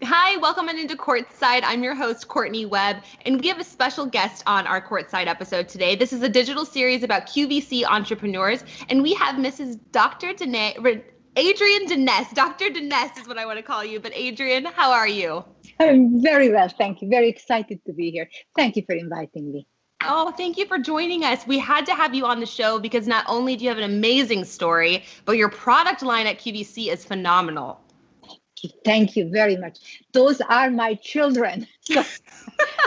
Hi, welcome into Courtside. I'm your host, Courtney Webb, and we have a special guest on our Courtside episode today. This is a digital series about QVC entrepreneurs, and we have Mrs. Dr. Adrienne Denese. Dr. Denese is what I want to call you, but Adrienne, how are you? I'm very well, thank you. Very excited to be here. Thank you for inviting me. Oh, thank you for joining us. We had to have you on the show because not only do you have an amazing story, but your product line at QVC is phenomenal. Thank you very much. Those are my children. So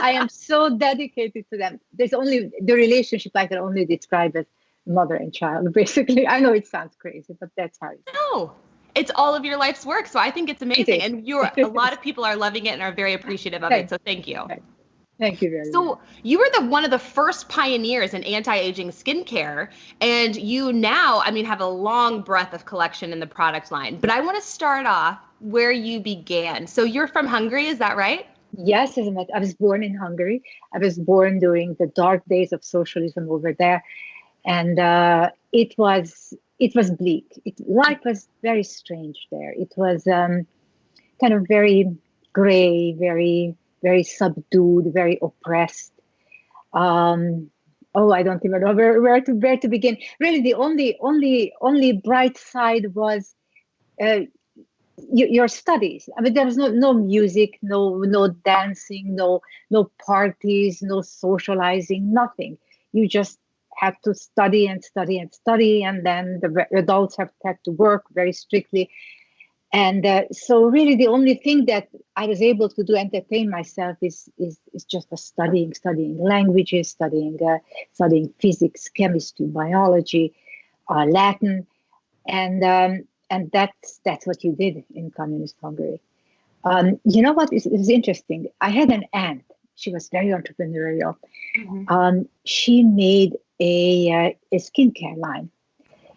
I am so dedicated to them. There's only the relationship I can only describe as mother and child, basically. I know it sounds crazy, but that's how it is. No, it's all of your life's work. So I think it's It amazing. is. And a lot of people are loving it and are very appreciative of it. Thank, So thank you. thank you very much. So you were one of the first pioneers in anti-aging skincare, and you now, have a long breadth of collection in the product line. But I want to start off where you began. So you're from Hungary, is that right? Yes, as a matter, I was born in Hungary. I was born during the dark days of socialism over there, and it was bleak. Life was very strange there. It was kind of very gray, very subdued, very oppressed. Oh, I don't even know where to begin. Really, the only bright side was uh, your studies. I mean, there was no music, no dancing, no parties, no socializing, nothing. You just had to study and study and study, and then the adults have had to work very strictly. And so, really, the only thing that I was able to do entertain myself is just studying languages, studying physics, chemistry, biology, Latin, and that's what you did in communist Hungary. You know what is interesting? I had an aunt. She was very entrepreneurial. Mm-hmm. She made a skincare line.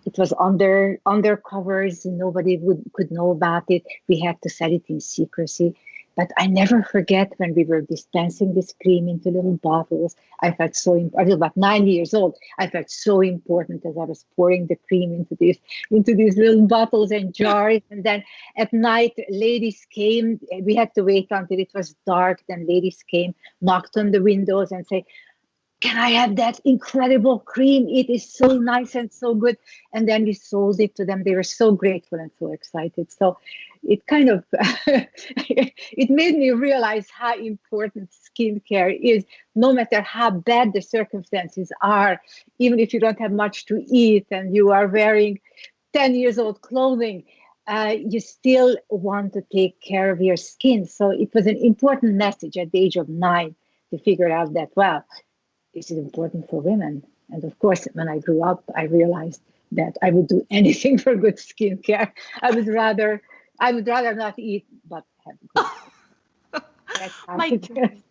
It was under covers. Nobody could know about it. We had to sell it in secrecy. But I never forget when we were dispensing this cream into little bottles. I was about 9 years old. I felt so important as I was pouring the cream into these little bottles and jars. And then at night, ladies came. We had to wait until it was dark. Then ladies came, knocked on the windows, and say, "Can I have that incredible cream? It is so nice and so good." And then we sold it to them. They were so grateful and so excited. So it kind of it made me realize how important skincare is, no matter how bad the circumstances are, even if you don't have much to eat and you are wearing 10 years old clothing. You still want to take care of your skin. So it was an important message at the age of 9 to figure out that, well, this is important for women. And of course, when I grew up, I realized that I would do anything for good skincare. I would rather not eat, but have good. That's how My it is.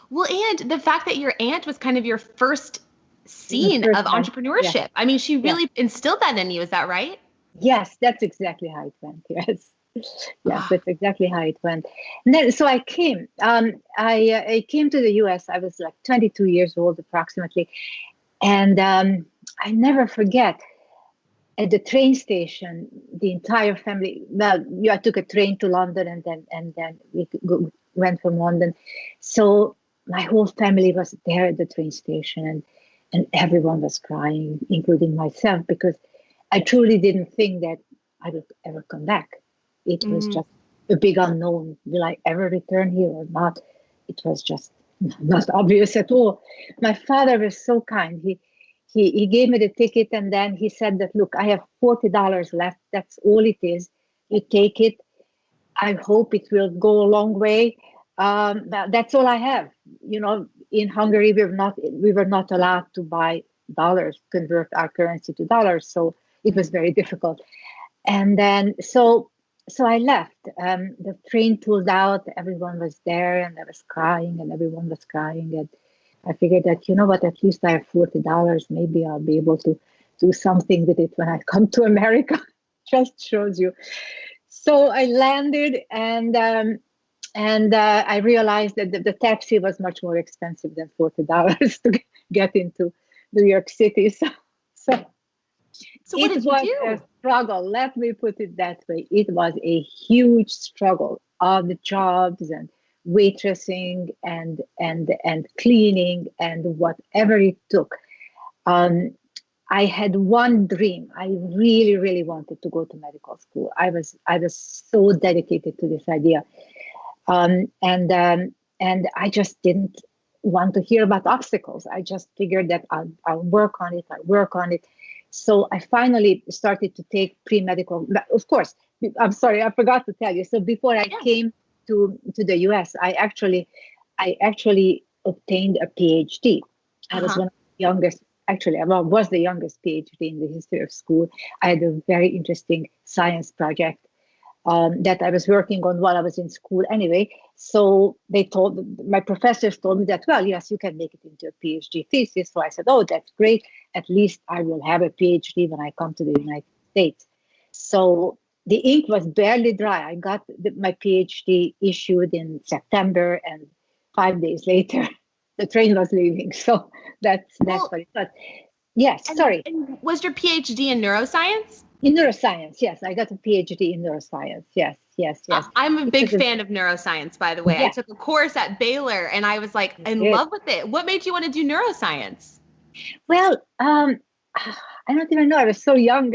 Well, and the fact that your aunt was kind of your first The scene first of time. Yeah, entrepreneurship. She yeah. really instilled that in you. Is that right? Yes, that's exactly how it went. Yes. Yes, Ah, that's exactly how it went. And then, so I came. I came to the US. I was like 22 years old approximately, and I never forget at the train station, the entire family. Well, I took a train to London, and then went from London. So my whole family was there at the train station, and everyone was crying, including myself, because I truly didn't think that I would ever come back. It was mm, just a big unknown. Will I ever return here or not? It was just not obvious at all. My father was so kind. He gave me the ticket, and then he said that, look, I have $40 left. That's all it is. You take it. I hope it will go a long way. That's all I have. In Hungary, we were not allowed to buy dollars, convert our currency to dollars, so it was very difficult. And then so I left. The train pulled out. Everyone was there, and I was crying, and everyone was crying. And I figured that, you know what, at least I have $40. Maybe I'll be able to do something with it when I come to America. Just shows you. So I landed, and I realized that the taxi was much more expensive than $40 to get into New York City. So so what it did you was a do? struggle. Let me put it that way. It was a huge struggle. odd jobs and waitressing and cleaning and whatever it took. Um, I had one dream. I really, really wanted to go to medical school. I was so dedicated to this idea, and I just didn't want to hear about obstacles. I just figured that I'll work on it. I'll work on it. So I finally started to take pre-medical. But of course, I'm sorry, I forgot to tell you. So before I came to the US, I actually obtained a PhD. I was one of the youngest. Actually, I was the youngest PhD in the history of school. I had a very interesting science project that I was working on while I was in school anyway. So my professors told me that, well, yes, you can make it into a PhD thesis. So I said, oh, that's great. At least I will have a PhD when I come to the United States. So the ink was barely dry. I got my PhD issued in September, and 5 days later, the train was leaving. So that's what it was. Yes, sorry. And was your PhD in neuroscience? In neuroscience, yes. I got a PhD in neuroscience. Yes. I'm a big fan of neuroscience, by the way. Yeah. I took a course at Baylor, and I was like in love with it. What made you want to do neuroscience? Well, I don't even know. I was so young.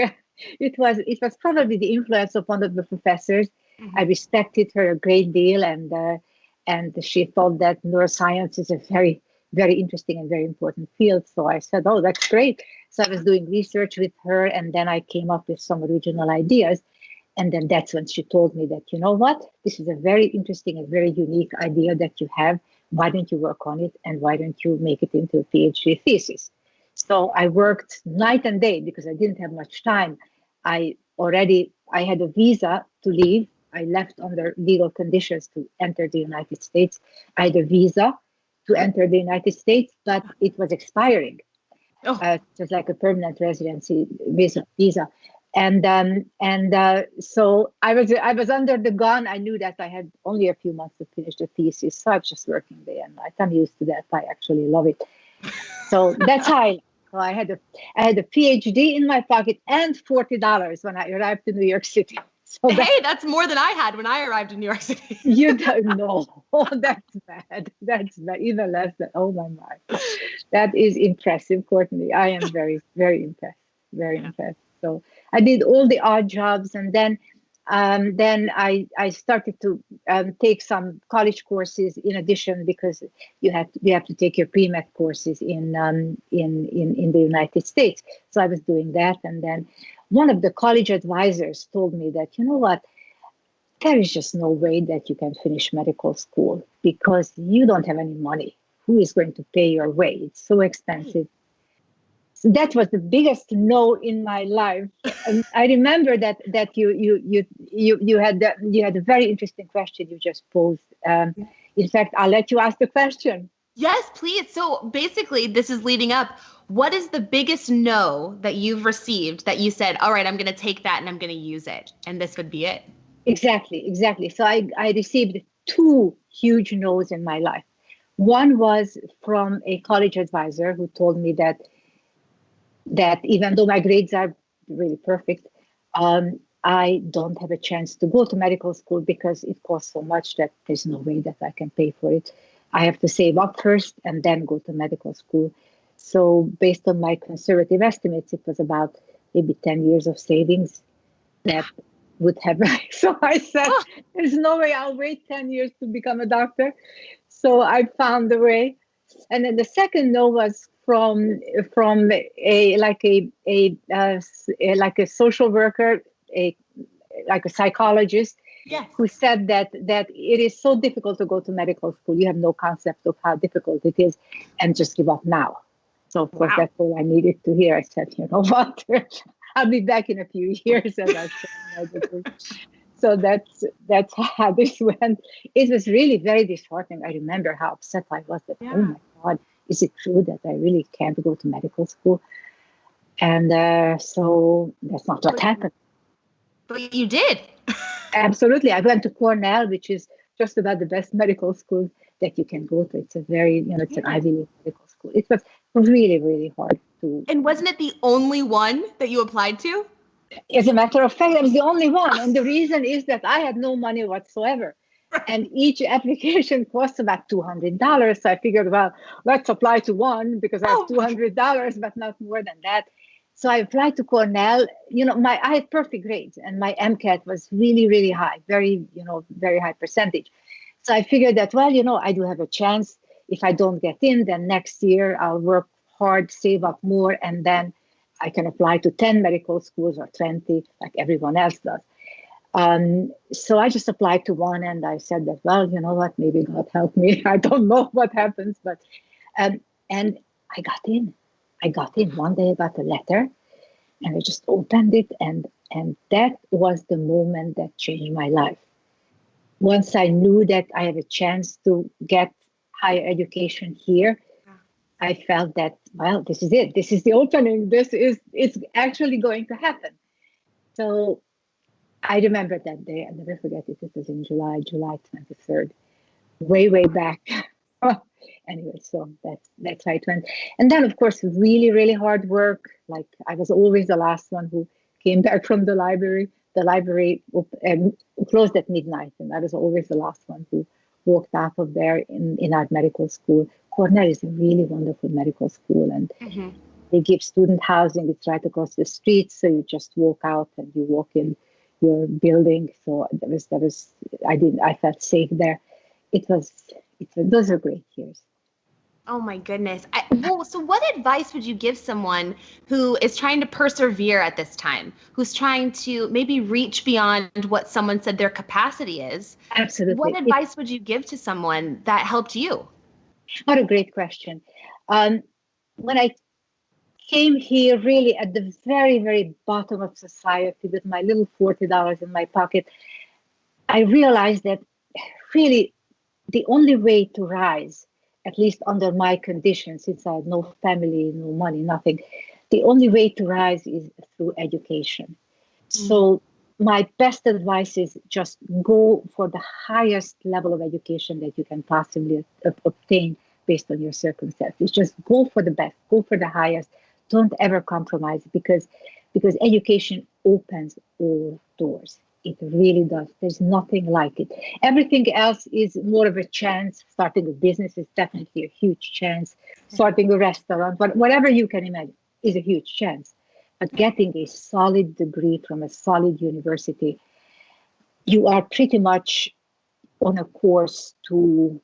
It was probably the influence of one of the professors. I respected her a great deal, and she thought that neuroscience is a very, very interesting and very important field. So I said, oh, that's great. So I was doing research with her, and then I came up with some original ideas. And then that's when she told me that, you know what, this is a very interesting and very unique idea that you have. Why don't you work on it? And why don't you make it into a PhD thesis? So I worked night and day because I didn't have much time. I had a visa to leave. I left under legal conditions to enter the United States. I had a visa to enter the United States, but it was expiring. Just like a permanent residency visa. So I was under the gun. I knew that I had only a few months to finish the thesis, so I was just working day and night. I'm used to that. I actually love it. So that's how I had a PhD in my pocket and $40 when I arrived to New York City. So that's more than I had when I arrived in New York City. You don't know. Oh, that's bad. That's bad. Even less than. Oh my. That is impressive, Courtney. I am very, very impressed. Very impressed. So I did all the odd jobs, and then I started to take some college courses in addition, because you have to take your pre-med courses in the United States. So I was doing that, and then one of the college advisors told me that, you know what, there is just no way that you can finish medical school because you don't have any money. Who is going to pay your way? It's so expensive. So that was the biggest no in my life. And I remember that you had a very interesting question you just posed. In fact, I'll let you ask the question. Yes, please. So basically, this is leading up. What is the biggest no that you've received that you said, all right, I'm going to take that and I'm going to use it, and this would be it? Exactly. So I received 2 huge no's in my life. One was from a college advisor who told me that even though my grades are really perfect, I don't have a chance to go to medical school because it costs so much that there's no way that I can pay for it. I have to save up first and then go to medical school. So based on my conservative estimates, it was about maybe 10 years of savings that would have. So I said, there's no way I'll wait 10 years to become a doctor. So I found a way. And then the second no was from a social worker, like a psychologist, who said that it is so difficult to go to medical school. You have no concept of how difficult it is, and just give up now. So of course that's all I needed to hear. I said, you know what, I'll be back in a few years, and I'll So that's how this went. It was really very disheartening. I remember how upset I was that, oh my God, is it true that I really can't go to medical school? And so that's not what happened. But you did. Absolutely. I went to Cornell, which is just about the best medical school that you can go to. It's a very, it's an Ivy League medical school. It was really, really hard to. And wasn't it the only one that you applied to? As a matter of fact, I was the only one. And the reason is that I had no money whatsoever. And each application costs about $200. So I figured, well, let's apply to one because I have $200, but not more than that. So I applied to Cornell. I had perfect grades, and my MCAT was really, really high, very high percentage. So I figured that, well, I do have a chance. If I don't get in, then next year I'll work hard, save up more, and then I can apply to 10 medical schools or 20, like everyone else does. So I just applied to one, and I said that, well, you know what, maybe God help me. I don't know what happens, but and I got in. One day I got a letter, and I just opened it, and that was the moment that changed my life. Once I knew that I have a chance to get higher education here, I felt that, well, this is it. This is the opening. It's actually going to happen. So I remember that day. I'll never forget it. It was in July 23rd, way, way back. Anyway, so that's how it went. And then, of course, really, really hard work. Like, I was always the last one who came back from the library. The library closed at midnight, and I was always the last one who walked out of there in our medical school. Cornell is a really wonderful medical school, and they give student housing. It's right across the street, so you just walk out and you walk in your building. So I felt safe there. Those are great years. Oh my goodness. So what advice would you give someone who is trying to persevere at this time, who's trying to maybe reach beyond what someone said their capacity is? Absolutely. What advice would you give to someone that helped you? What a great question. When I came here really at the very, very bottom of society with my little $40 in my pocket, I realized that really the only way to rise, at least under my conditions, since I had no family, no money, nothing, the only way to rise is through education. So my best advice is just go for the highest level of education that you can possibly obtain based on your circumstances. Just go for the best, go for the highest. Don't ever compromise, because education opens all doors. It really does. There's nothing like it. Everything else is more of a chance. Starting a business is definitely a huge chance. Starting a restaurant, whatever you can imagine, is a huge chance. But getting a solid degree from a solid university, you are pretty much on a course to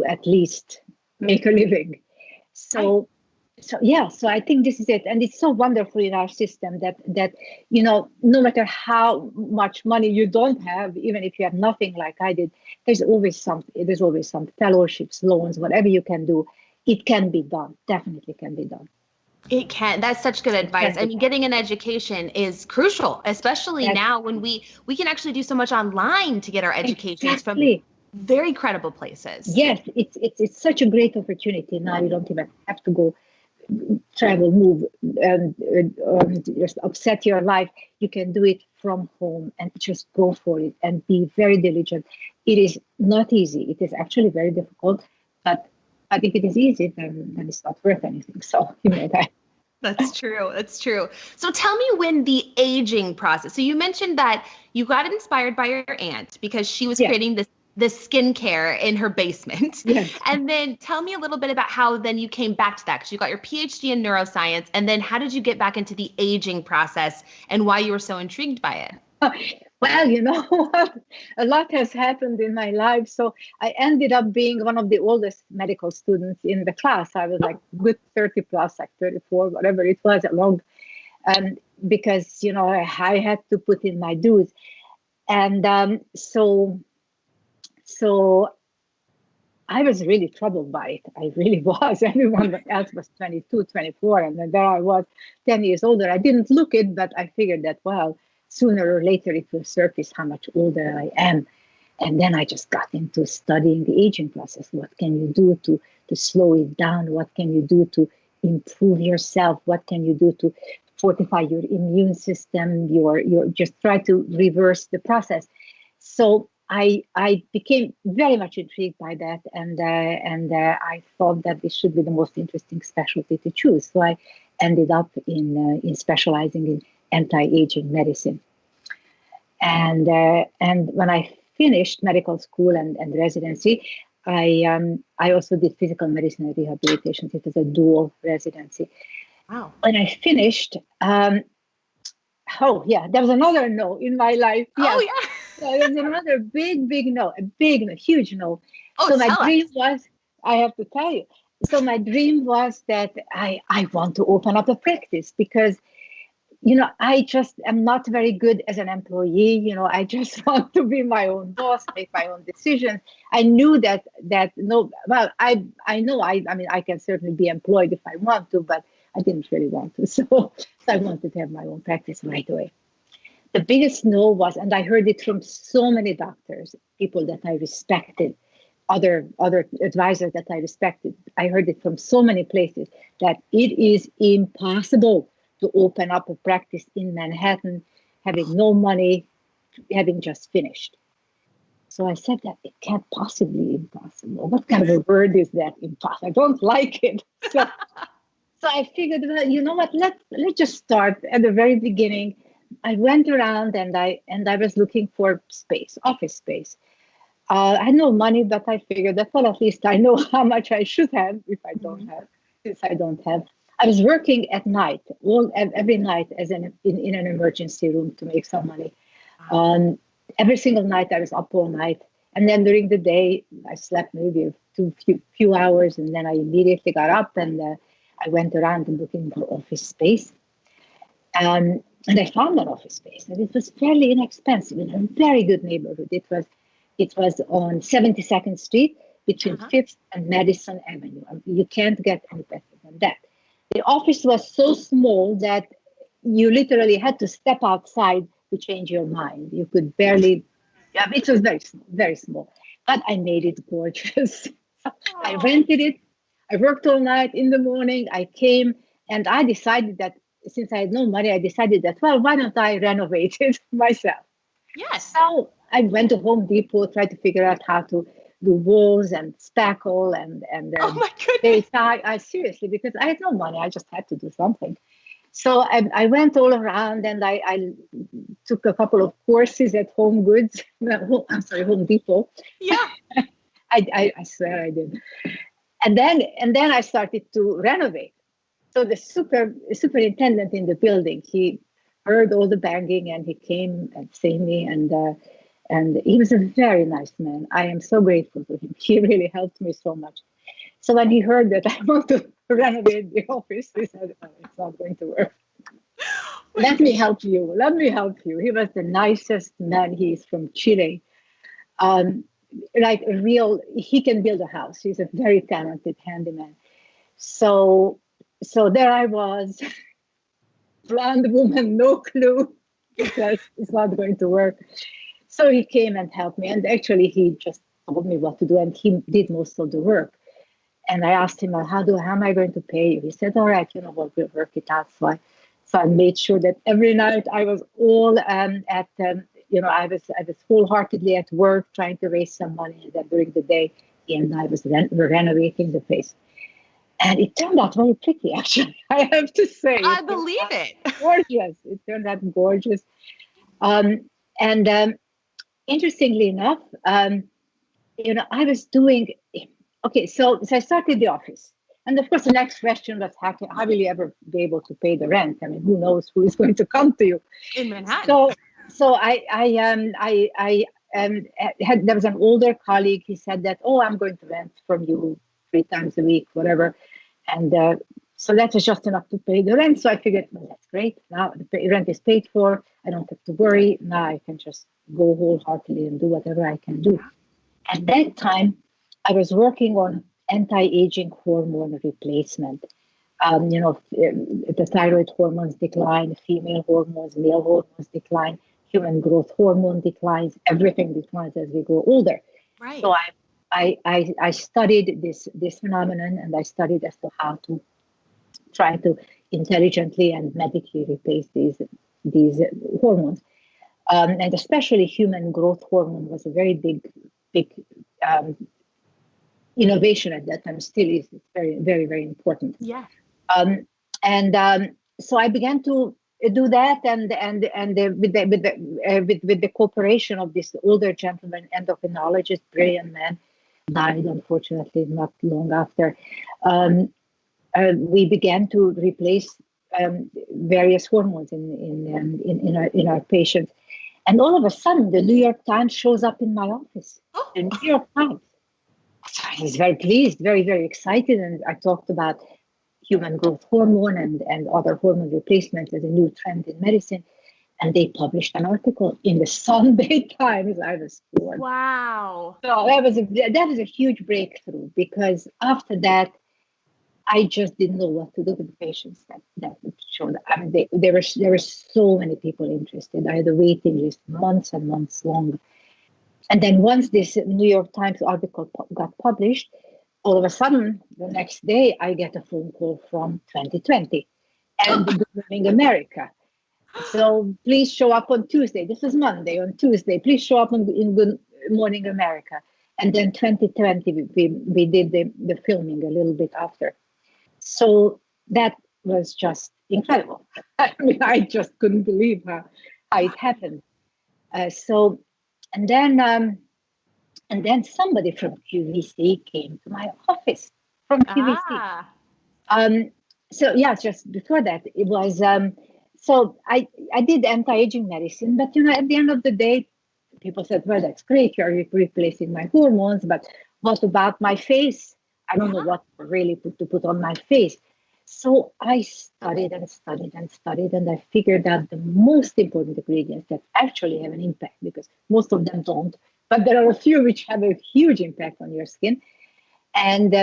at least make a living. So I think this is it. And it's so wonderful in our system that no matter how much money you don't have, even if you have nothing like I did, there's always some fellowships, loans, whatever you can do. It can be done. Definitely can be done. It can. That's such good advice. I mean, getting an education is crucial, especially now when we can actually do so much online to get our educations from very credible places. Yes, it's such a great opportunity. Now you don't even have to go travel, move, and just upset your life. You can do it from home and just go for it and be very diligent. It is not easy. It is actually very difficult, but if it is easy, then it's not worth anything. So you know that. That's true. That's true. So tell me when the aging process. So you mentioned that you got inspired by your aunt because she was creating this skincare in her basement. Yes. And then tell me a little bit about how then you came back to that, because you got your PhD in neuroscience. And then how did you get back into the aging process and why you were so intrigued by it? Well, you know what? A lot has happened in my life. So I ended up being one of the oldest medical students in the class. I was like good 30 plus, like 34, whatever it was, because, I had to put in my dues. And so I was really troubled by it. I really was. Everyone else was 22, 24, and then there I was 10 years older. I didn't look it, but I figured that, well, sooner or later it will surface how much older I am. And then I just got into studying the aging process. What can you do to slow it down? What can you do to improve yourself? What can you do to fortify your immune system? Your just try to reverse the process. So I became very much intrigued by that, and I thought that this should be the most interesting specialty to choose. So I ended up in specializing in anti-aging medicine. And when I finished medical school and residency, I also did physical medicine and rehabilitation. It was a dual residency. Wow. When I finished, oh yeah, there was another no in my life. Yes. Oh yeah. So there was another big no, huge no. Oh, So my tell us. dream was, I have to tell you. So my dream was that I want to open up a practice because, I just am not very good as an employee. I just want to be my own boss, make my own decisions. I knew that no, well, I know I mean I can certainly be employed if I want to, but I didn't really want to. So I wanted to have my own practice right away. The biggest no was, and I heard it from so many doctors, people that I respected, other advisors that I respected. I heard it from so many places that it is impossible to open up a practice in Manhattan, having no money, having just finished. So I said that it can't possibly be impossible. What kind of a word is that? Impossible. I don't like it. So I figured, well, you know what? Let's just start at the very beginning. I went around and I was looking for space, office space. I had no money, but I figured that, well, at least I know how much I should have if I don't have, since I don't have. I was working at night, every night in an emergency room to make some money. Every single night I was up all night. And then during the day, I slept maybe a few hours, and then I immediately got up and I went around and looking for office space. And I found an office space, and it was fairly inexpensive in a very good neighborhood. It was on 72nd Street between 5th and Madison Avenue. You can't get any better than that. The office was so small that you literally had to step outside to change your mind. You could barely, it was very, very small. But I made it gorgeous. I rented it. I worked all night. In the morning, I came and I decided that since I had no money, I decided that, well, why don't I renovate it myself? Yes. So I went to Home Depot, tried to figure out how to do walls and spackle and Oh my goodness. I seriously, because I had no money, I just had to do something. So I went all around and I took a couple of courses at Home Goods. Home Depot. Yeah. I swear I did. And then I started to renovate. So the superintendent in the building, he heard all the banging and he came and saved me, and he was a very nice man. I am so grateful to him. He really helped me so much. So when he heard that I want to renovate the office, he said, oh, it's not going to work. Let me help you. Let me help you. He was the nicest man. He's from Chile. Like a real, he can build a house. He's a very talented handyman. So there I was, blonde woman, no clue, because it's not going to work. So he came and helped me, and actually he just told me what to do, and he did most of the work. And I asked him, how am I going to pay you? He said, all right, we'll work it out. So I made sure that every night I was all I was wholeheartedly at work trying to raise some money, and then during the day, he and I was renovating the place. And it turned out very pretty, actually, I have to say. I believe it. Gorgeous. It turned out gorgeous. Interestingly enough, I was doing, okay, so I started the office. And of course, the next question was, how will you ever be able to pay the rent? I mean, who knows who is going to come to you? In Manhattan. So there was an older colleague. He said that, oh, I'm going to rent from you 3 times a week, whatever. And so that was just enough to pay the rent. So I figured, well, that's great. Now the rent is paid for. I don't have to worry. Now I can just go wholeheartedly and do whatever I can do. At that time, I was working on anti-aging hormone replacement. The thyroid hormones decline, female hormones, male hormones decline, human growth hormone declines, everything declines as we grow older. Right. So I studied this phenomenon, and I studied as to how to try to intelligently and medically replace these hormones, and especially human growth hormone was a very big innovation at that time. Still is. It's very, very, very important. Yeah. So I began to do that, with the cooperation of this older gentleman, endocrinologist, brilliant man, died unfortunately not long after. We began to replace various hormones in our patients, and all of a sudden, the New York Times shows up in my office. Oh. The New York Times. So I was very pleased, very, very excited, and I talked about human growth hormone and other hormone replacement as a new trend in medicine. And they published an article in the Sunday Times. I was floored. Wow. So that was a huge breakthrough, because after that, I just didn't know what to do with the patients that showed. I mean, there were so many people interested. I had a waiting list, months and months long. And then once this New York Times article got published, all of a sudden, the next day, I get a phone call from 2020 and Good Morning America. So please show up on Tuesday. This is Monday. On Tuesday, please show up in Good Morning America. And then 2020, we did the filming a little bit after. So that was just incredible. I mean, I just couldn't believe how it happened. And then somebody from QVC came to my office from QVC. So yeah, just before that, it was. So I did anti-aging medicine, but at the end of the day, people said, "Well, that's great. You're replacing my hormones, but what about my face? I don't know what really to put on my face." So I studied and studied and studied, and I figured out the most important ingredients that actually have an impact, because most of them don't, but there are a few which have a huge impact on your skin. And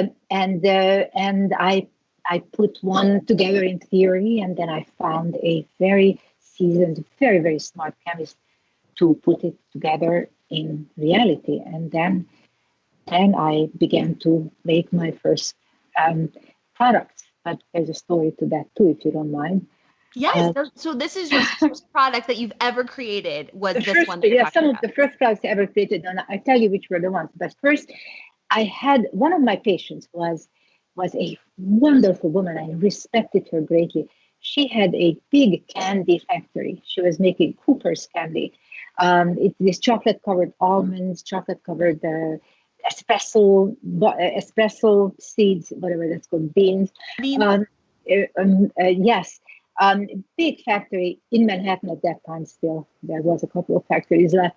I put one together in theory, and then I found a very seasoned, very, very smart chemist to put it together in reality. And then I began to make my first products. But there's a story to that too, if you don't mind. Yes. So this is your first product that you've ever created, was this first, one? Yeah, some of the first products I ever created, and I tell you which were the ones. But first, I had one of my patients was a wonderful woman. I respected her greatly. She had a big candy factory. She was making Cooper's candy. It's this chocolate-covered almonds, chocolate-covered espresso seeds, whatever that's called, beans. Yes. Big factory in Manhattan at that time. Still, there was a couple of factories left.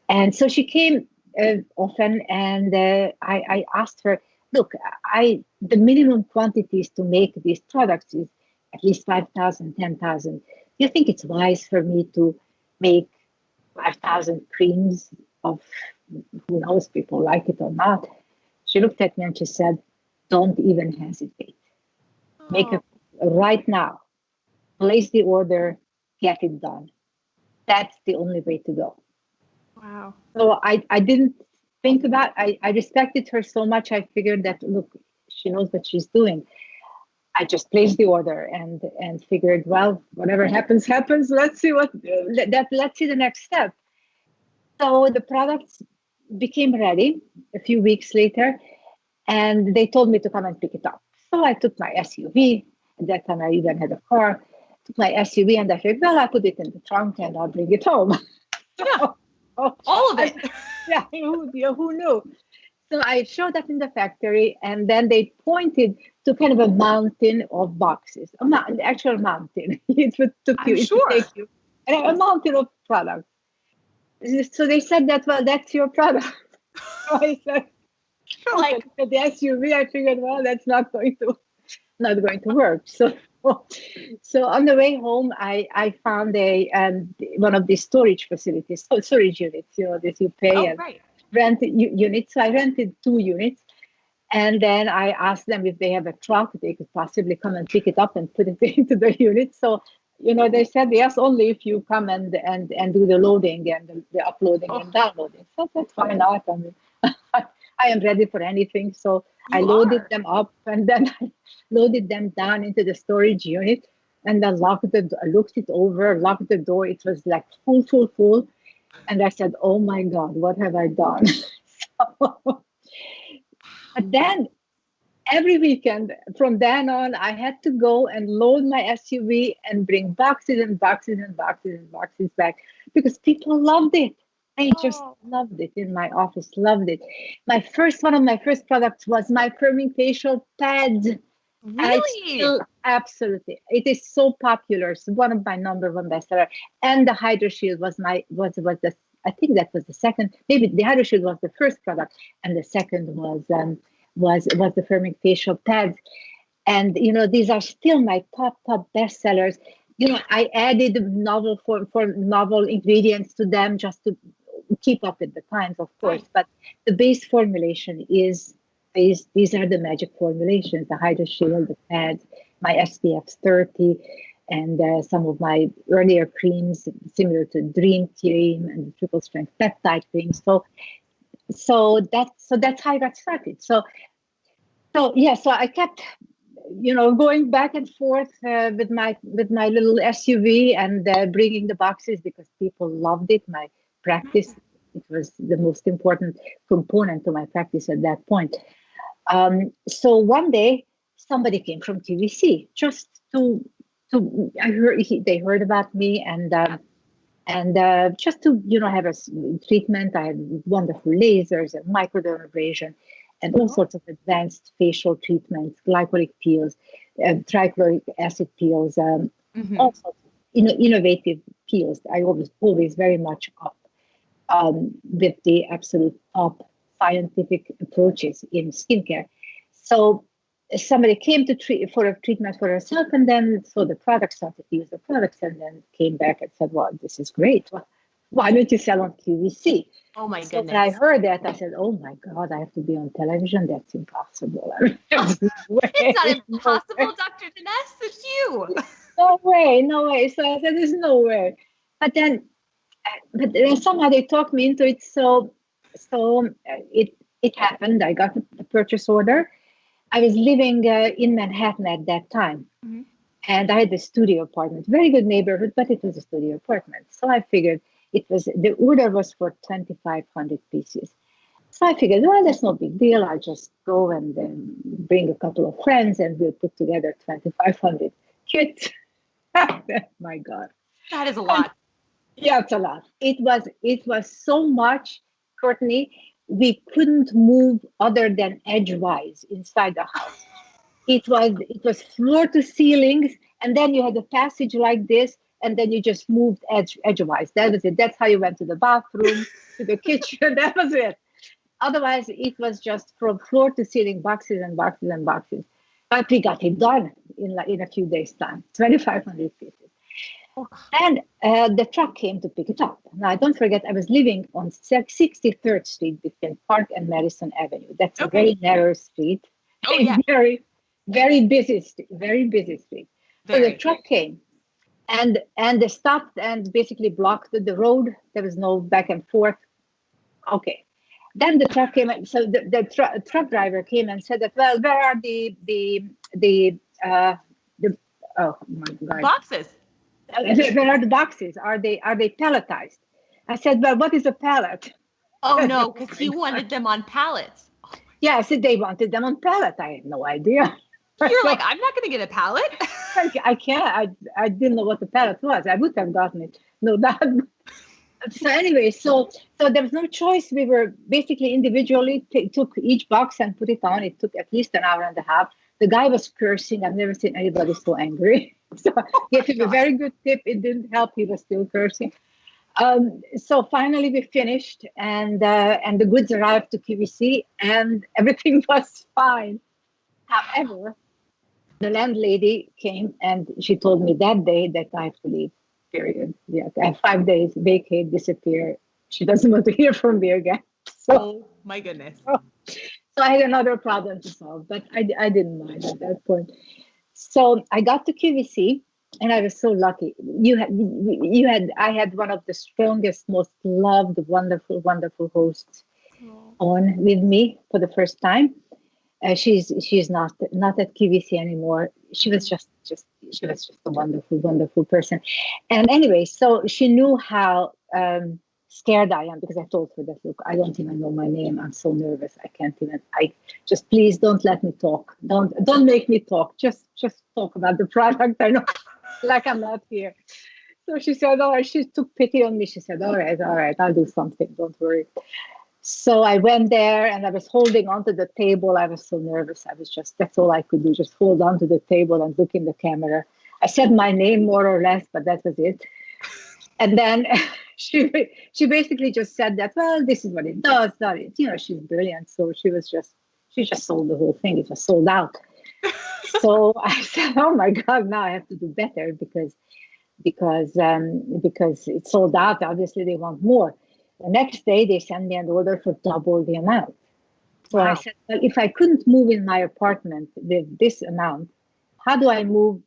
And so she came often, and I asked her, look, the minimum quantities to make these products is at least 5,000, 10,000. Do you think it's wise for me to make 5,000 creams of, who knows, people like it or not? She looked at me and she said, don't even hesitate. Make it right now. Place the order, get it done. That's the only way to go. Wow. So I didn't think about, I respected her so much. I figured that, look, she knows what she's doing. I just placed the order and figured, well, whatever happens. Let's see let's see the next step. So the products became ready a few weeks later, and they told me to come and pick it up. So I took my SUV. At that time, I even had a car. Took my SUV, and I said, well, I'll put it in the trunk and I'll bring it home. Yeah. All of it. Yeah, who knew? So I showed up in the factory, and then they pointed to kind of a mountain of boxes, an actual mountain. It would take you, and a mountain of products. So they said that, well, that's your product. So I said, like the SUV, I figured, well, that's not going to work. So on the way home, I found one of these storage facilities, storage units, that you pay and rent units. So I rented 2 units, and then I asked them if they have a truck they could possibly come and pick it up and put it into the unit. So they said yes, only if you come and do the loading and the uploading and downloading. So that's fine. I am ready for anything. So I loaded them up, and then I loaded them down into the storage unit, and then locked it over, locked the door. It was like full. And I said, oh my God, what have I done? But then every weekend from then on, I had to go and load my SUV and bring boxes and boxes and boxes and boxes back because people loved it. They just Oh, loved it in my office, loved it. One of my first products was my firming facial pads. I really? still absolutely. It is so popular. It's one of my number one bestseller. And the Hydro Shield was the I think that was the second. Maybe the Hydro Shield was the first product, and the second was the firming facial pads. And these are still my top bestsellers. I added novel for novel ingredients to them just to keep up with the times, of course. Right. But the base formulation is these are the magic formulations: the Hydro Shield, the pads, my SPF 30, and some of my earlier creams, similar to Dream Cream and the triple strength peptide cream. So that's how I got started. So I kept going back and forth with my little SUV and bringing the boxes because people loved it. My practice, it was the most important component to my practice at that point. So one day somebody came from QVC just they heard about me and just to have a treatment. I had wonderful lasers and microdermabrasion and all sorts of advanced facial treatments, glycolic peels, trichloric acid peels, Hmm. all sorts of innovative peels. I always very much up with the absolute top scientific approaches in skincare. So somebody came to treat for a treatment for herself, and then saw the product, started to use the products, and then came back and said, "Well, this is great. Why don't you sell on QVC?" Oh my So when I goodness. heard that, I said, "Oh my God, I have to be on television. That's impossible. There's no It's not way, no way, impossible, Dr. Denese. It's you. no way, no way." So I said, "There's no way." But then somehow they talked me into it. So it happened. I got a purchase order. I was living in Manhattan at that time, Mhm. and I had a studio apartment, very good neighborhood, but it was a studio apartment. So I figured the order was for 2,500 pieces. So I figured, well, that's no big deal. I'll just go and then bring a couple of friends, and we'll put together 2,500 kits. My God. That is a lot. Yeah, it's a lot. It was so much, Courtney. We couldn't move other than edgewise inside the house. It was floor to ceilings, and then you had a passage like this, and then you just moved edgewise. That was it. That's how you went to the bathroom, to the kitchen. That was it. Otherwise, it was just from floor to ceiling, boxes and boxes and boxes. But we got it done in a few days' time. 2,500 pieces. And the truck came to pick it up. Now, don't forget, I was living on 63rd Street between Park and Madison Avenue. That's a Okay. very narrow street, Oh a yeah. very, very busy street, very busy street. So the Very. truck came and they stopped and basically blocked the road. There was no back and forth. Okay. Then the truck came, so the truck driver came and said that, well, where are the oh my The God, boxes. where are the boxes? Are they palletized? I said, well, what is a pallet? Oh Oh no, because my he God. wanted them on pallets. Yeah, I said they wanted them on pallet. I had no idea. You're So like, I'm not gonna get a pallet. I can't. I didn't know what the pallet was. I would have gotten it, no doubt. So anyway, so there was no choice. We were basically individually took each box and put it on. It took at least an hour and a half. The guy was cursing. I've never seen anybody so angry. So I Oh gave my him a God. very good tip. It didn't help. He was still cursing. So finally we finished, and the goods arrived to QVC, and everything was fine. However, the landlady came and she told me that day that I have to leave. Period. Yeah, I have 5 days, vacate, disappear. She doesn't want to hear from me again. So, Oh my goodness. so I had another problem to solve, but I didn't mind at that point. So I got to QVC, and I was so lucky. I had one of the strongest, most loved, wonderful, wonderful hosts Oh. on with me for the first time. She's not at QVC anymore. She was just a wonderful, wonderful person. And anyway, so she knew how scared I am, because I told her that, look, I don't even know my name. I'm so nervous. I can't even, just please don't let me talk. Don't make me talk. Just talk about the product. I know, like I'm not here. So she said, all right, she took pity on me. She said, all right, I'll do something. Don't worry. So I went there and I was holding onto the table. I was so nervous. That's all I could do, just hold onto the table and look in the camera. I said my name more or less, but that was it. And then she basically just said that, well, this is what it does. That it, she's brilliant. So she just sold the whole thing. It was sold out. So I said, oh my God, now I have to do better because it's sold out. Obviously, they want more. The next day, they sent me an order for double the amount. So wow. I said, well, if I couldn't move in my apartment with this amount, how do I move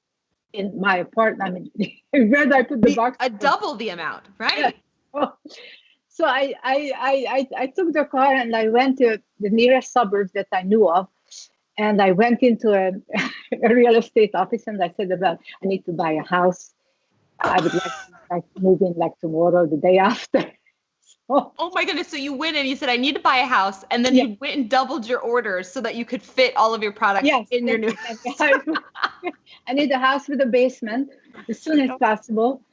in my apartment? I mean, where do I put the box? Double the amount, right? Yeah. So I took the car and I went to the nearest suburbs that I knew of. And I went into a real estate office and I said, well, I need to buy a house. I would like to move in like tomorrow, the day after. Oh my goodness. So you went and you said, I need to buy a house. And then you went and doubled your orders so that you could fit all of your products in your new house. I need a house with a basement as soon as possible.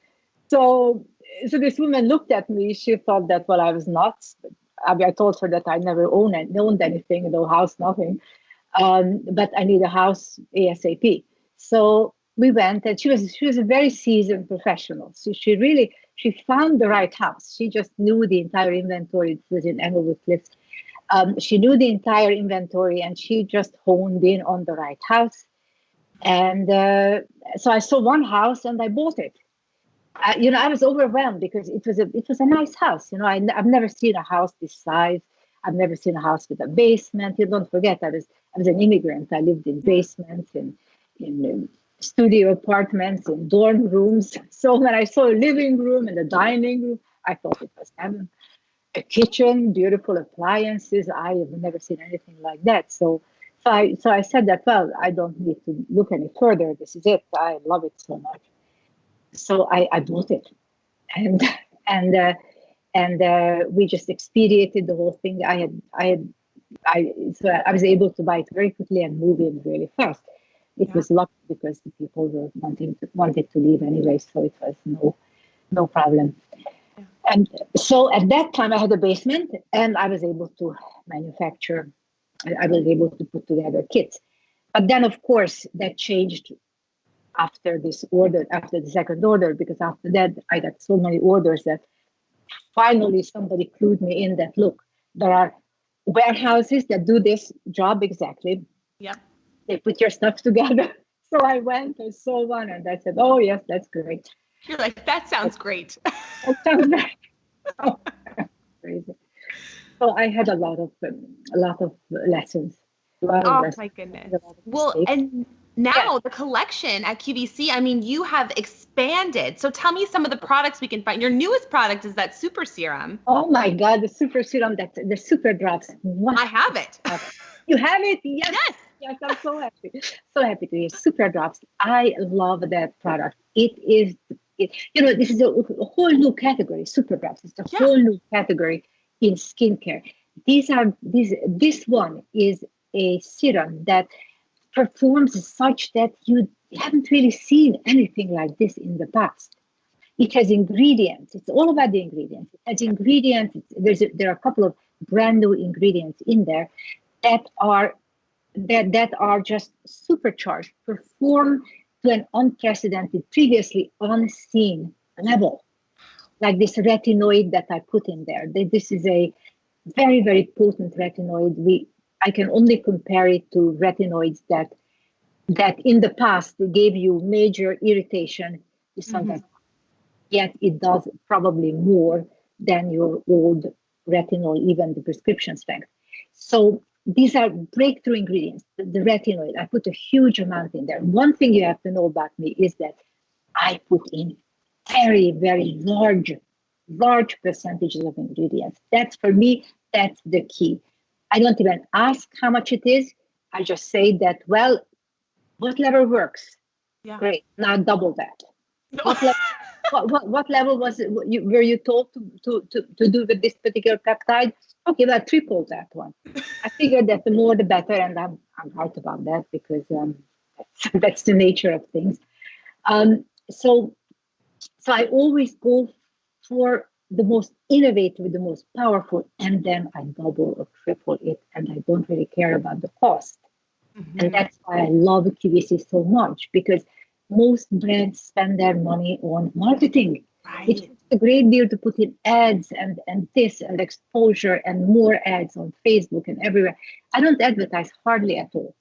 So this woman looked at me. She thought that, well, I was nuts. I told her that I never owned anything, no house, nothing. But I need a house ASAP. So we went, and she was a very seasoned professional. So she found the right house. She just knew the entire inventory. It was in Englewood Cliffs. She knew the entire inventory, and she just honed in on the right house. And so I saw one house, and I bought it. I was overwhelmed because it was a nice house. I've never seen a house this size. I've never seen a house with a basement. You don't forget, I was an immigrant. I lived in basements, in studio apartments, in dorm rooms. So when I saw a living room and a dining room, I thought it was heaven. A kitchen, beautiful appliances. I have never seen anything like that. So I said that, well, I don't need to look any further. This is it. I love it so much. So I bought it, and we just expedited the whole thing. So I was able to buy it very quickly and move in really fast. It was lucky because the people were wanted to leave anyway, so it was no problem. Yeah. And so at that time I had a basement, and I was able to manufacture. I was able to put together kits. But then, of course, that changed after the second order, because after that I got so many orders that finally somebody clued me in that, look, there are warehouses that do this job exactly. Yeah. They put your stuff together. So I went and saw one, and I said, oh yes, that's great. You're like, that sounds great. That sounds great. Oh, crazy. So I had a lot of lessons. My goodness. Well, and now the collection at QVC, I mean, you have expanded. So tell me some of the products we can find. Your newest product is that super serum. Oh my God, the super serum, the super drops. What? I have it. You have it? Yes. Yes, I'm so happy. So happy to hear. Super drops. I love that product. This is a whole new category. Super drops. It's a whole new category in skincare. This one is a serum that performs such that you haven't really seen anything like this in the past. It has ingredients. It's all about the ingredients. It has ingredients. There are a couple of brand new ingredients in there that are just supercharged, perform to an unprecedented, previously unseen level. Like this retinoid that I put in there. This is a very, very potent retinoid. I can only compare it to retinoids that in the past gave you major irritation. Yet it does probably more than your old retinol, even the prescription strength. So these are breakthrough ingredients. The retinoid, I put a huge amount in there. One thing you have to know about me is that I put in very, very large percentages of ingredients. That's the key. I don't even ask how much it is. I just say that, well, whatever works. Yeah. Great. Now double that. What level was it? Were you told to do with this particular peptide? Okay, well, triple that one. I figured that the more the better, and I'm right about that because that's the nature of things. So I always go for the most innovative, the most powerful, and then I double or triple it, and I don't really care about the cost. And that's why I love QVC so much, because most brands spend their money on marketing. Right. It's a great deal to put in ads and this and exposure and more ads on Facebook and everywhere. I don't advertise hardly at all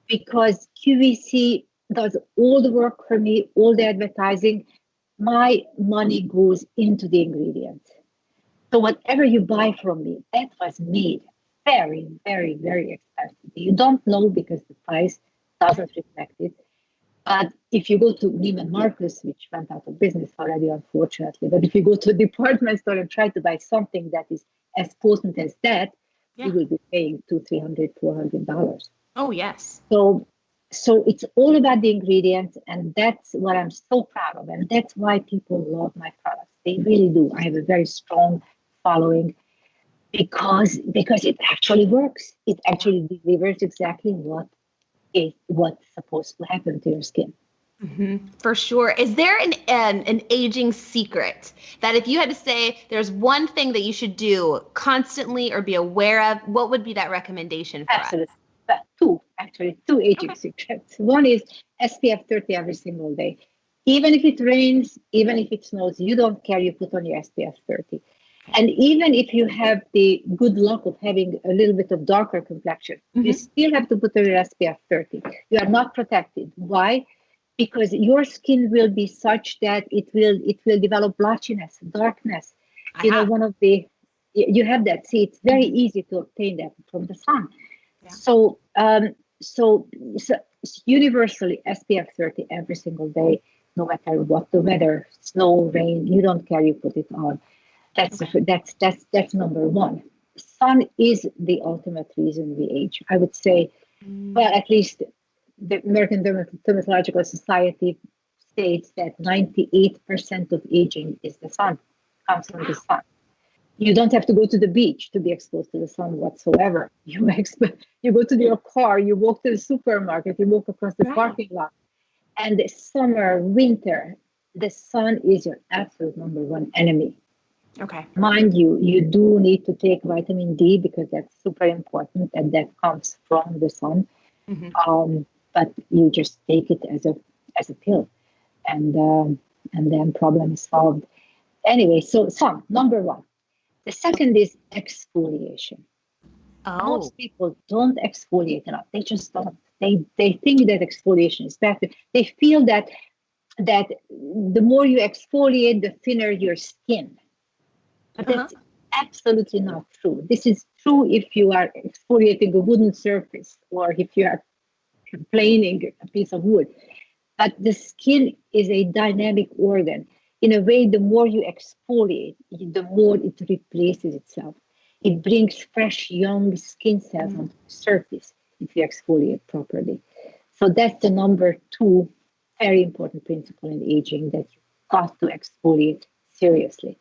because QVC does all the work for me, all the advertising. My money goes into the ingredients. So whatever you buy from me, that was made very, very, very expensive. You don't know because the price doesn't reflect it. But if you go to Neiman Marcus, which went out of business already, unfortunately, but if you go to a department store and try to buy something that is as potent as that, you will be paying $200, $300, $400. Oh, yes. So it's all about the ingredients, and that's what I'm so proud of, and that's why people love my products. They really do. I have a very strong following because it actually works. It actually delivers exactly what's supposed to happen to your skin. For sure. Is there an aging secret that if you had to say there's one thing that you should do constantly or be aware of, what would be that recommendation for Absolutely. us? But two aging secrets. One is SPF 30 every single day. Even if it rains, even if it snows, you don't care, you put on your SPF 30. And even if you have the good luck of having a little bit of darker complexion, you still have to put on your SPF 30. You are not protected. Why? Because your skin will be such that it will develop blotchiness, darkness. You have that. See, it's very easy to obtain that from the sun. Yeah. So universally SPF 30 every single day, no matter what the weather, snow, rain, you don't care, you put it on. That's number one. Sun is the ultimate reason we age. I would say, well, at least the American Dermatological Society states that 98% of aging is the sun, comes from the sun. You don't have to go to the beach to be exposed to the sun whatsoever. You go to your car, you walk to the supermarket, you walk across the parking lot. And the summer, winter, the sun is your absolute number one enemy. Okay. Mind you, you do need to take vitamin D because that's super important, and that comes from the sun. But you just take it as a pill, and then problem is solved. Anyway, so sun, number one. The second is exfoliation. Most people don't exfoliate enough. They just don't. They think that exfoliation is better. They feel that the more you exfoliate, the thinner your skin. But that's absolutely not true. This is true if you are exfoliating a wooden surface or if you are planing a piece of wood. But the skin is a dynamic organ. In a way, the more you exfoliate, the more it replaces itself. It brings fresh, young skin cells on the surface if you exfoliate properly. So that's the number two very important principle in aging, that you've got to exfoliate seriously.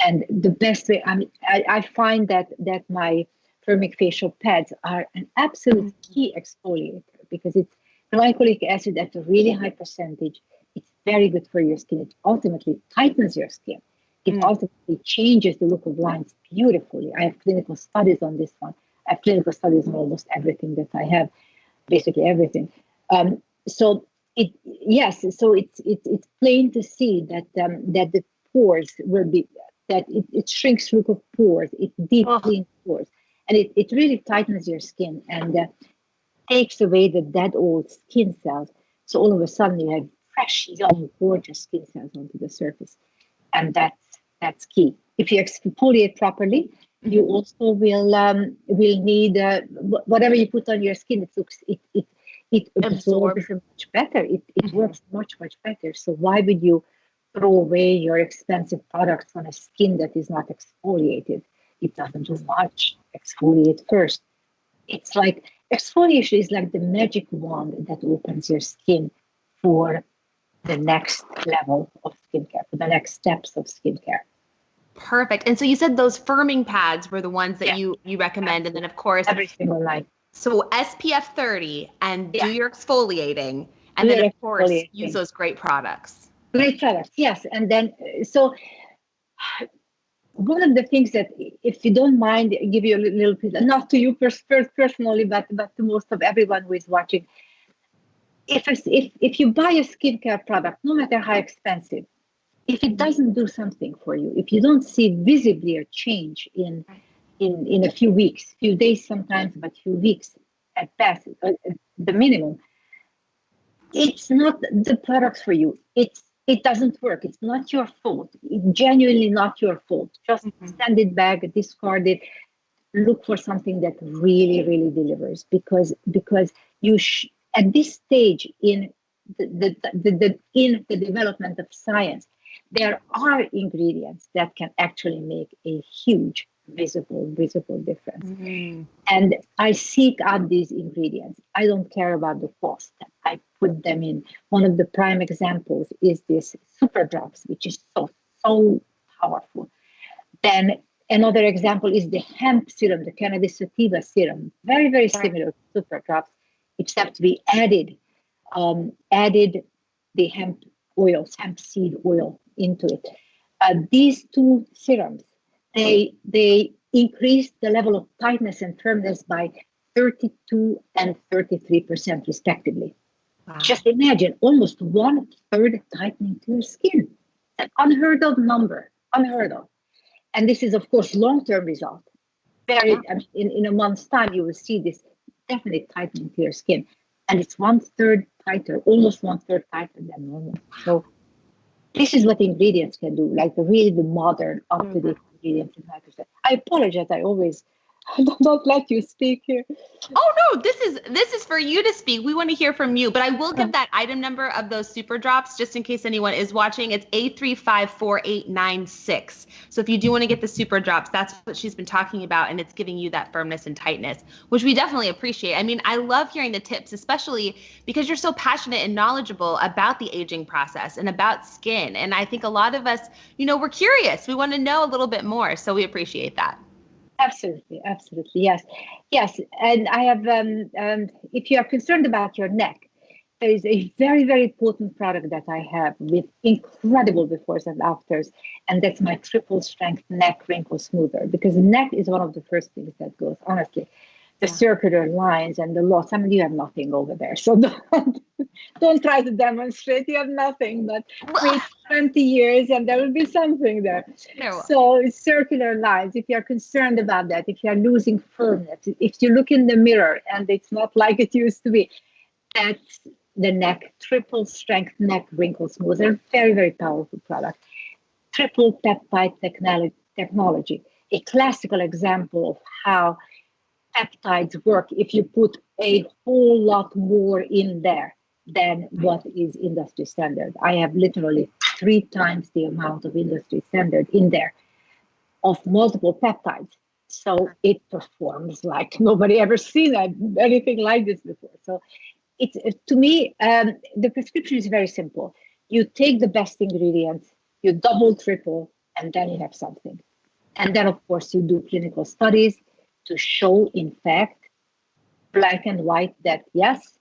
And the best way, I find that my thermic facial pads are an absolute key exfoliator because it's glycolic acid at a really high percentage. It's very good for your skin. It ultimately tightens your skin. It ultimately changes the look of lines beautifully. I have clinical studies on this one. I have clinical studies on almost everything that I have, basically everything. So it's plain to see that the pores will be, that it shrinks look of pores, it deep cleans pores, and it really tightens your skin and takes away the dead old skin cells. So all of a sudden you have fresh, young, gorgeous skin cells onto the surface, and that's key. If you exfoliate properly, you also will need whatever you put on your skin. It absorbs much better. It works much better. So why would you throw away your expensive products on a skin that is not exfoliated? It doesn't do much. Exfoliate first. It's like exfoliation is like the magic wand that opens your skin for the next level of skincare, for the next steps of skincare. Perfect. And so you said those firming pads were the ones that Yeah, you recommend. And then, of course, every single night. so SPF 30 and do your exfoliating. And Do then, your of course, use exfoliating. those great products. Great products, yes. And then, so one of the things that, if you don't mind, give you a little bit, not to you personally, but to most of everyone who is watching. If you buy a skincare product, no matter how expensive, if it doesn't do something for you, if you don't see visibly a change in a few weeks, few days sometimes, but few weeks at best, the minimum, it's not the product for you. It doesn't work. It's not your fault. It's genuinely not your fault. Just send it back, discard it, look for something that really, really delivers. Because you at this stage in in the development of science, there are ingredients that can actually make a huge visible difference. And I seek out these ingredients. I don't care about the cost. I put them in. One of the prime examples is this super drops, which is so powerful. Then another example is the hemp serum, the cannabis sativa serum, very, very similar to super drops, except we added the hemp oils, hemp seed oil into it. These two serums, they increase the level of tightness and firmness by 32 and 33% respectively. Wow. Just imagine, almost 1/3 tightening to your skin. An unheard of number, unheard of. And this is, of course, long-term result. In a month's time, you will see this definite tightening to your skin. And it's 1/3 tighter, almost 1/3 tighter than normal. So this is what ingredients can do, like really the modern, up-to-date ingredients in 100%. I apologize, I always don't let you speak here. Oh no, this is for you to speak. We want to hear from you, but I will give that item number of those super drops just in case anyone is watching. It's 8354896. So if you do want to get the super drops, that's what she's been talking about, and it's giving you that firmness and tightness, which we definitely appreciate. I mean, I love hearing the tips, especially because you're so passionate and knowledgeable about the aging process and about skin. And I think a lot of us, we're curious. We want to know a little bit more, so we appreciate that. Absolutely, yes. And I have, if you are concerned about your neck, there is a very, very potent product that I have with incredible befores and afters, and that's my triple strength neck wrinkle smoother. Because neck is one of the first things that goes, honestly. The circular lines and the loss. I mean, you have nothing over there, so don't try to demonstrate. You have nothing, but wait 20 years and there will be something there. No. So it's circular lines. If you're concerned about that, if you're losing firmness, if you look in the mirror and it's not like it used to be, that's the neck triple strength neck wrinkle smoother. Very, very powerful product. Triple peptide technology. A classical example of how peptides work if you put a whole lot more in there than what is industry standard. I have literally 3 times the amount of industry standard in there of multiple peptides. So it performs like nobody ever seen anything like this before. So it's, to me, the prescription is very simple. You take the best ingredients, you double, triple, and then you have something. And then, of course, you do clinical studies to show, in fact, black and white, that yes,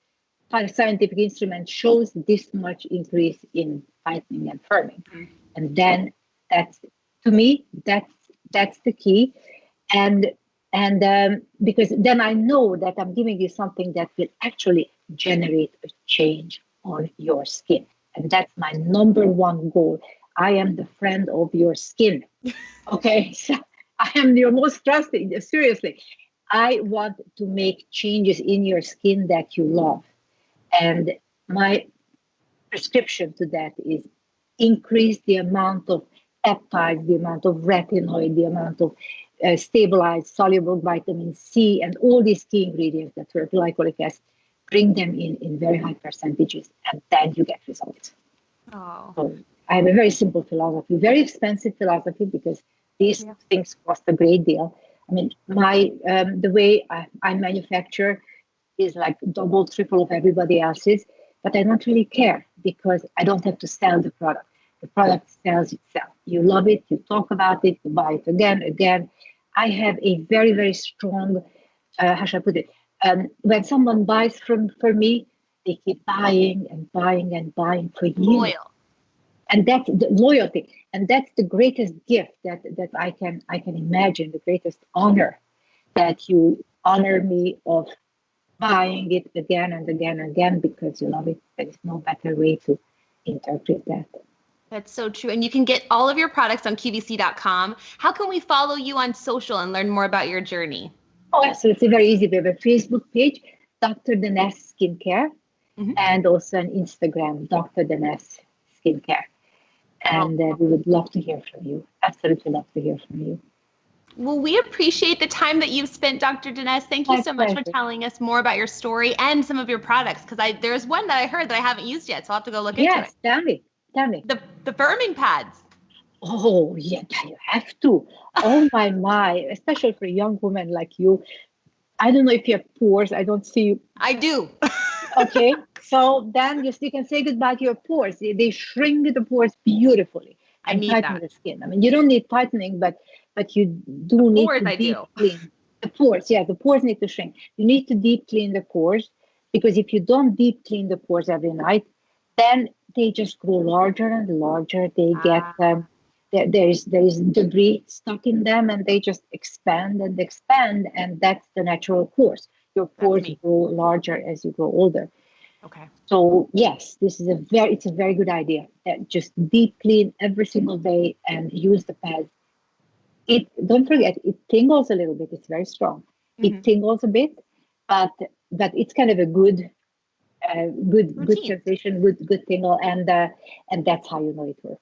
scientific instrument shows this much increase in tightening and firming. And then that's, to me, that's the key. And because then I know that I'm giving you something that will actually generate a change on your skin. And that's my number one goal. I am the friend of your skin. Okay, so I am your most trusted, seriously. I want to make changes in your skin that you love. And my prescription to that is increase the amount of peptides, the amount of retinoid, the amount of stabilized soluble vitamin C, and all these key ingredients that were glycolic acid, bring them in very high percentages, and then you get results. Oh. So I have a very simple philosophy, very expensive philosophy, because these things cost a great deal. I mean, the way I manufacture is like double, triple of everybody else's, but I don't really care because I don't have to sell the product. The product sells itself. You love it, you talk about it, you buy it again. I have a very, very strong, how should I put it? When someone buys from me, they keep buying and buying and buying for years. Loyal. And that's the loyalty. And that's the greatest gift that I can imagine, the greatest honor, that you honor me of buying it again and again and again because you love it. There is no better way to interpret that. That's so true. And you can get all of your products on QVC.com. How can we follow you on social and learn more about your journey? Oh, so it's a very easy. We have a Facebook page, Dr. Denese Skincare, and also an Instagram, Dr. Denese Skincare. And we would love to hear from you. Absolutely love to hear from you. Well, we appreciate the time that you've spent, Dr. Denese. Thank you so much for telling us more about your story and some of your products, because there's one that I heard that I haven't used yet, so I'll have to go look into it. Yes, tell me. The firming pads. Oh, yeah, you have to. Oh, my, especially for a young woman like you. I don't know if you have pores. I don't see you. I do. Okay, so then you can say goodbye to your pores. They shrink the pores beautifully and tighten the skin. I mean, you don't need tightening, but you do need to deep clean the pores. Yeah, the pores need to shrink. You need to deep clean the pores, because if you don't deep clean the pores every night, then they just grow larger and larger. They get there is debris stuck in them, and they just expand, and that's the natural course. Your pores grow larger as you grow older. Okay. So yes, it's a very good idea. That just deep clean every single day and use the pads. Don't forget, it tingles a little bit. It's very strong. It tingles a bit, but it's kind of a good sensation, good tingle, and that's how you know it works.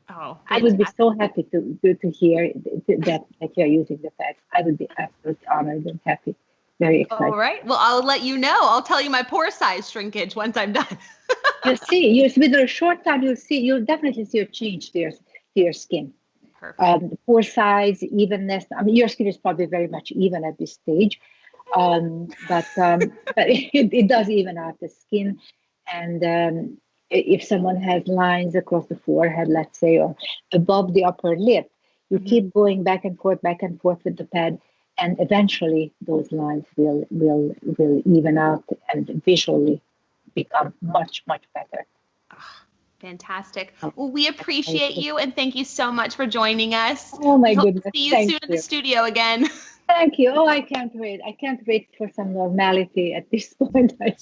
Oh, I would be so happy to hear that you're using the pads. I would be absolutely honored and happy. Very excited. All right. Well, I'll let you know. I'll tell you my pore size shrinkage once I'm done. You'll see. With a short time, you'll definitely see a change to your skin. Perfect. The pore size, evenness. I mean, your skin is probably very much even at this stage, but it does even out the skin. And if someone has lines across the forehead, let's say, or above the upper lip, you keep going back and forth with the pad, and eventually those lines will even out and visually become much, much better. Fantastic. Well, we appreciate you, and thank you so much for joining us. Oh my goodness. See you soon in the studio again. Thank you. Oh, I can't wait. I can't wait for some normality at this point. I'm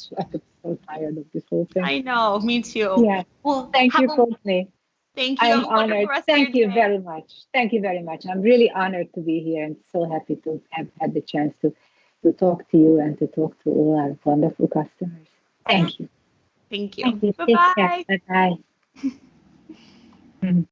so tired of this whole thing. I know. Me too. Yeah. Well, thank you, Courtney. Thank you. I'm honored. Thank you very much. Thank you very much. I'm really honored to be here and so happy to have had the chance to talk to you and to talk to all our wonderful customers. Thank you. Thank you. Thank you. Bye-bye. Bye-bye.